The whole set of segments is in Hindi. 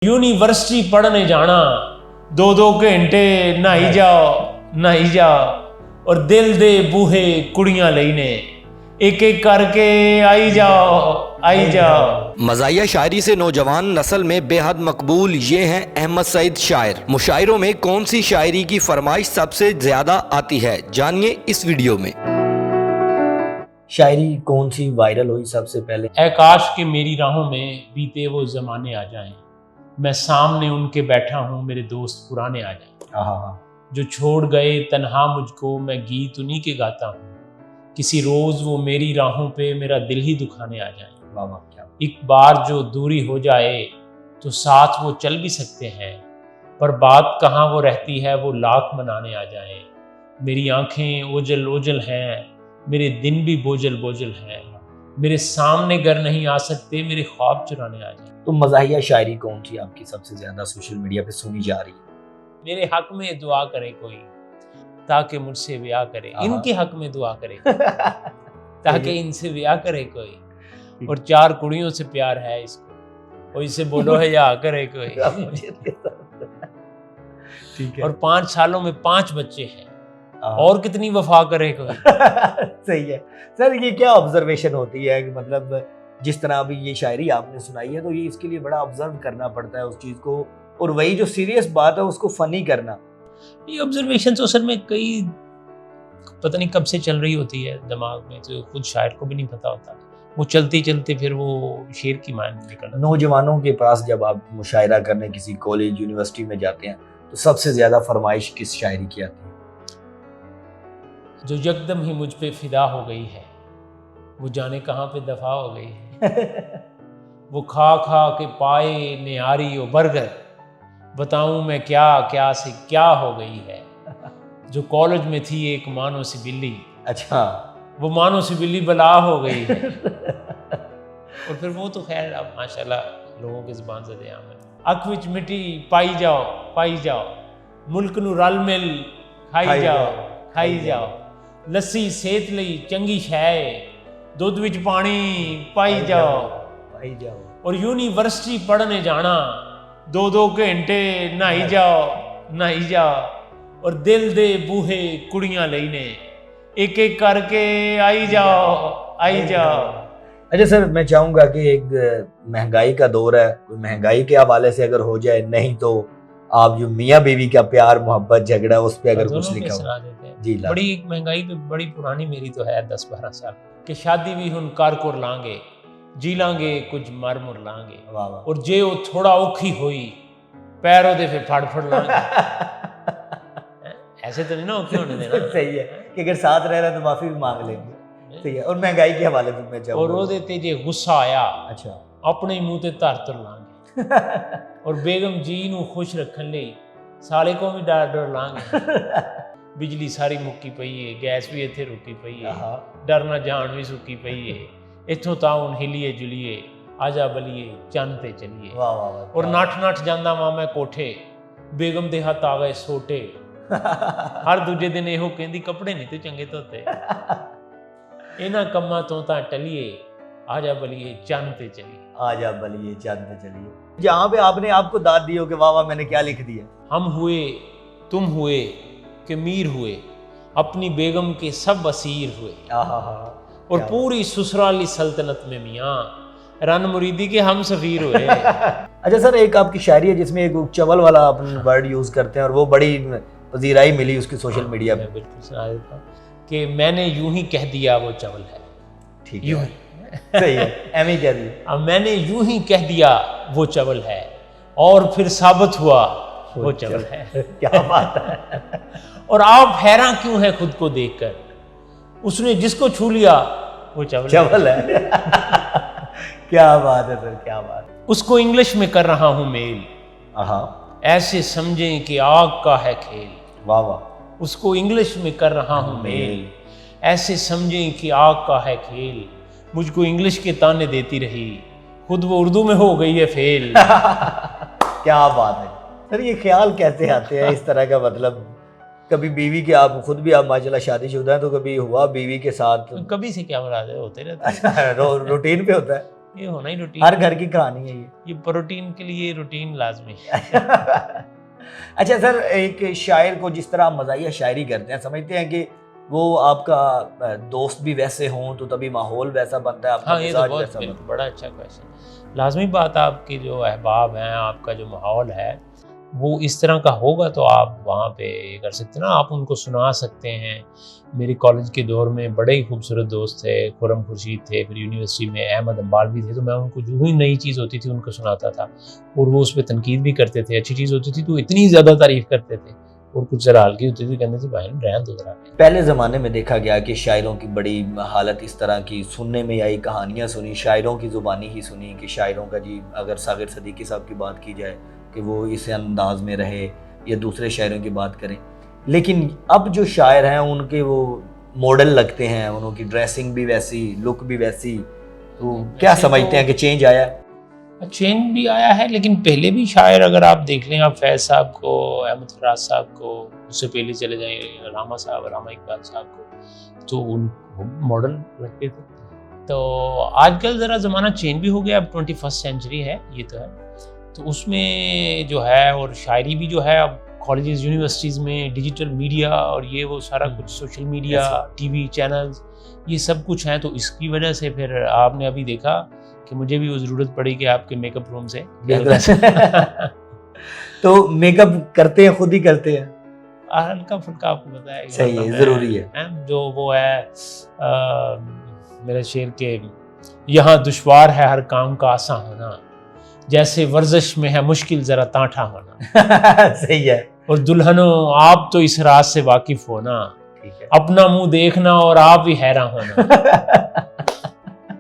यूनिवर्सिटी पढ़ने जाना, 2-2 घंटे नहाई जाओ और दिल दे बूहे कुड़ियां लेने, एक एक करके आई जाओ। मज़ाहिया शायरी से नौजवान नस्ल में बेहद मकबूल ये हैं अहमद सईद शायर। मुशायरों में कौन सी शायरी की फरमाइश सबसे ज़्यादा आती है, जानिए इस वीडियो में। शायरी कौन सी वायरल हुई सबसे पहले? ऐ काश कि मेरी राहों में बीते वो ज़माने आ जाएं, मैं सामने उनके बैठा हूँ, मेरे दोस्त पुराने आ जाएं। जो छोड़ गए तन्हा मुझको, मैं गीत उन्हीं के गाता हूँ, किसी रोज़ वो मेरी राहों पे मेरा दिल ही दुखाने आ जाएं। वाह वाह, क्या एक बार जो दूरी हो जाए तो साथ वो चल भी सकते हैं, पर बात कहाँ वो रहती है, वो लाख मनाने आ जाएं। मेरी आंखें ओझल ओझल हैं, मेरे दिन भी बोझल बोझल हैं, मेरे सामने घर नहीं आ सकते, मेरे ख्वाब चुराने आ जाएं। तो मज़ाहिया शायरी कौन सी आपकी सबसे ज्यादा सोशल मीडिया पे सुनी जा रही है? मेरे हक में दुआ करे कोई, ताकि मुझसे ब्याह करे। इनके हक में दुआ करे ताकि इनसे ब्याह करे कोई, और 4 कुड़ियों से प्यार है इसको, और इसे बोलो है या करे कोई। ठीक है। और 5 सालों में 5 बच्चे हैं, और कितनी वफा करे कोई। सही है सर। ये क्या ऑब्जर्वेशन होती है कि मतलब जिस तरह अभी ये शायरी आपने सुनाई है, तो ये इसके लिए बड़ा ऑब्जर्व करना पड़ता है उस चीज को, और वही जो सीरियस बात है उसको फनी करना। ये ऑब्जर्वेशन तो असल में कई पता नहीं कब से चल रही होती है दिमाग में, तो खुद शायर को भी नहीं पता होता, वो चलते चलते फिर वो शेर की मान निकल। नौजवानों के पास जब आप मुशायरा करने किसी कॉलेज यूनिवर्सिटी में जाते हैं, तो सबसे ज्यादा फरमाइश किस शायरी की आती है? जो यकदम ही मुझ पे फिदा हो गई है, वो जाने कहाँ पे दफा हो गई है। वो खा खा के पाए निहारी ओ बर्गर, बताऊं मैं क्या क्या से क्या हो गई है। जो कॉलेज में थी एक मानो सी बिल्ली, अच्छा, वो मानो सी बिल्ली बला हो गई है। और फिर वो तो खैर अब माशाल्लाह लोगों की ज़बान से दे आम है। अख विच मिट्टी पाई जाओ, मुल्क नू रल मिल खाई जाओ, लस्सी सेहत लई चंगी शै, दुध विच पानी पाई जाओ। और यूनिवर्सिटी पढ़ने जाना, 2-2 घंटे नहाई जाओ और दिल दे बूहे कुड़ियां लेने, एक एक करके आई जाओ। अच्छा सर, मैं चाहूंगा कि एक महंगाई का दौर है, कोई महंगाई के हवाले से अगर हो जाए, नहीं तो आप जो मियाँ बीवी का प्यार मोहब्बत झगड़ा उस पे अगर कुछ लिखा हो। जी, बड़ी महंगाई पे बड़ी पुरानी मेरी तो है 10-12 साल कि शादी भी हुन कर कोर लांगे, जी लांगे कुछ मर मुर लांगे। वाह वाह। और जे वो थोड़ा औखी हुई, पैरों दे फिर फड़ लांगे। ऐसे तो नहीं ना औखी होने देना। सही है कि अगर साथ रह रहा तो माफी भी मांग लेंगे। सही है। और महंगाई के हवाले से मैं चाहूंगा, और वो देते जे गुस्सा आया, अच्छा, अपने ही मुंह ते धर तुर लांगे। और बेगम जी नू खुश रखन लई साले को भी डर लांगे। बिजली सारी मुक्की पई है, गैस भी इत्थे रुकी पई है, डरना जान भी सुकी पई है, इत्थों तां हुण हिलीए जुलीए, आजा बलिए चंद ते चलिए। वाह वाह वाह। और नठ जांदा वां मैं कोठे, बेगम दे हत्थ आ गए सोटे। हर दूजे दिन ਇਹੋ ਕਹਿੰਦੀ कपड़े नहीं ते चंगे धोते, इन्हां कम्मां तो तां टलिए, आजा बलिए चंद ते चलिए। आजा बलिए चंद ते चलिए। जहाँ पे आपने आपको दाद दी हो कि वाह वाह मैंने क्या लिख दिया। हम हुए तुम हुए कि मीर हुए, अपनी बेगम के सब असीर हुए, और पूरी ससुराली सल्तनत में मियाँ रन मुरीदी के हम सफीर हुए। अच्छा सर, एक आपकी शायरी है जिसमें एक चवल वाला अपन वर्ड यूज करते हैं, और वो बड़ी पजीराई मिली उसकी सोशल मीडिया पे। बिल्कुल सुना देता हूँ कि मैंने यूं ही कह दिया वो चवल है। ठीक है, सही है, एम ही कह दिया। अब मैंने यूं ही कह दिया वो चवल है, और फिर साबित हुआ वो चवल है। क्या बात है। और आप हैरान क्यों है खुद को देखकर, उसने जिसको छू लिया वो चवल है। क्या बात है सर, क्या बात। उसको इंग्लिश में कर रहा हूं मेल, ऐसे समझें कि आग का है खेल। वाह वाह। उसको इंग्लिश में कर रहा हूं मेल, ऐसे समझें कि आग का है खेल। मुझको इंग्लिश के ताने देती रही, खुद वो उर्दू में हो गई है फेल। क्या बात है सर, ये ख्याल कैसे आते हैं इस तरह का? मतलब कभी बीवी के, आप खुद भी आप माशाल्लाह शादीशुदा हैं, तो कभी हुआ बीवी के साथ? कभी से क्या मुराद है, होते रहते हैं। रूटीन पे होता है। ये होना ही रूटीन, हर घर की कहानी है ये प्रोटीन के लिए रूटीन लाजमी है। ये। अच्छा सर, एक शायर को जिस तरह आप मज़ाहिया शायरी करते हैं, समझते हैं कि वो आपका दोस्त भी वैसे हों तो तभी माहौल वैसा बनता है, आपका हाँ, ये तो मिजाज बहुत वैसा बनता बिल्कुल बड़ा अच्छा क्वेश्चन। लाजमी बात, आपके जो अहबाब हैं, आपका जो माहौल है वो इस तरह का होगा तो आप वहाँ पे ये कर सकते हैं ना, आप उनको सुना सकते हैं। मेरे कॉलेज के दौर में बड़े ही खूबसूरत दोस्त थे, खुरम खुर्शीद थे, फिर यूनिवर्सिटी में अहमद अम्बाल भी थे, तो मैं उनको जो ही नई चीज़ होती थी उनको सुनाता था और वो उस पर तनकीद भी करते थे। अच्छी चीज़ होती थी तो इतनी ज़्यादा तारीफ़ करते थे, और कुछ ज़रा हल्की होती थी कहते थे भाई रहन दो ज़रा। पहले ज़माने में देखा गया कि शायरों की बड़ी हालत इस तरह की सुनने में आई, कहानियाँ सुनी, शायरों की ज़ुबानी ही सुनी कि शायरों का जी, अगर सागिर सदीकी साहब की बात की जाए कि वो इस अंदाज में रहे या दूसरे शायरों की बात करें, लेकिन अब जो शायर हैं उनके वो मॉडल लगते हैं, उनकी ड्रेसिंग भी वैसी, लुक भी वैसी, तो क्या समझते हैं कि चेंज आया? चेंज भी आया है, लेकिन पहले भी शायर अगर आप देख लें, आप फैज़ साहब को, अहमद फराज साहब को, उससे पहले चले जाएँ रामा साहब, रामा इकबाल साहब को, तो उन मॉडल लगते थे। तो आजकल ज़रा ज़माना चेंज भी हो गया, अब 21st सेंचुरी है, ये तो है, तो उसमें जो है और शायरी भी जो है अब कॉलेजेस यूनिवर्सिटीज़ में डिजिटल मीडिया और ये वो सारा कुछ, सोशल मीडिया, टीवी चैनल्स, ये सब कुछ हैं, तो इसकी वजह से फिर आपने अभी देखा कि मुझे भी वो ज़रूरत पड़ी कि आपके मेकअप रूम से तो मेकअप करते हैं, खुद ही करते हैं? हल्का फुल्का आपको पता है, सही है, ज़रूरी है। जो वो है मेरे शेर के, यहाँ दुश्वार है हर काम का आसान होना, जैसे वर्जिश में है मुश्किल जरा तांठा होना। सही है। और दुल्हनों आप तो इस राज से वाकिफ होना, ठीक है। अपना मुंह देखना और आप ही हैरान होना।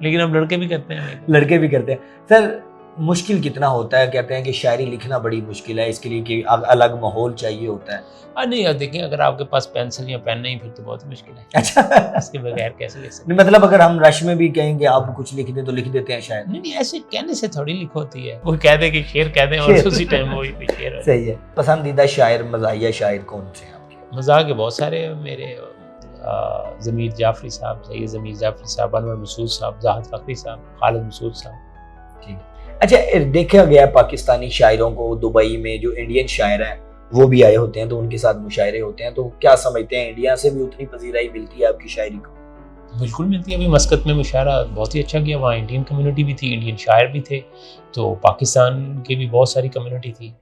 लेकिन अब लड़के भी करते हैं, लड़के भी करते हैं। सर, मुश्किल कितना होता है? कहते हैं कि शायरी लिखना बड़ी मुश्किल है, इसके लिए कि अलग माहौल चाहिए होता है। नहीं यार, देखें, अगर आपके पास पेंसिल या पेन नहीं फिर तो बहुत मुश्किल है। अच्छा। इसके बगैर कैसे लिख सकते? मतलब अगर हम रश में भी कहेंगे आप कुछ लिख दें तो लिख देते हैं शायद? नहीं, ऐसे कहने से थोड़ी लिख होती है, वो कह दे कि शेर कह दें और उसी टाइम वो शेर है। सही है। पसंदीदा शायर, मज़ाहिया शायर कौन से हैं आपके? मज़ाक के बहुत सारे मेरे, ज़मीर जाफरी साहब, सैयद ज़मीर जाफरी साहब, अनवर मसूद साहब, जाहिद फ़खरी साहब, खालिद मसूद साहब। ठीक। अच्छा, देखा गया पाकिस्तानी शायरों को दुबई में जो इंडियन शायर हैं वो भी आए होते हैं, तो उनके साथ मुशायरे होते हैं, तो क्या समझते हैं इंडिया से भी उतनी पजीराई मिलती है आपकी शायरी को? बिल्कुल मिलती है। अभी मस्कत में मुशायरा बहुत ही अच्छा किया, वहाँ इंडियन कम्युनिटी भी थी, इंडियन शायर भी थे, तो पाकिस्तान की भी बहुत सारी कम्युनिटी थी।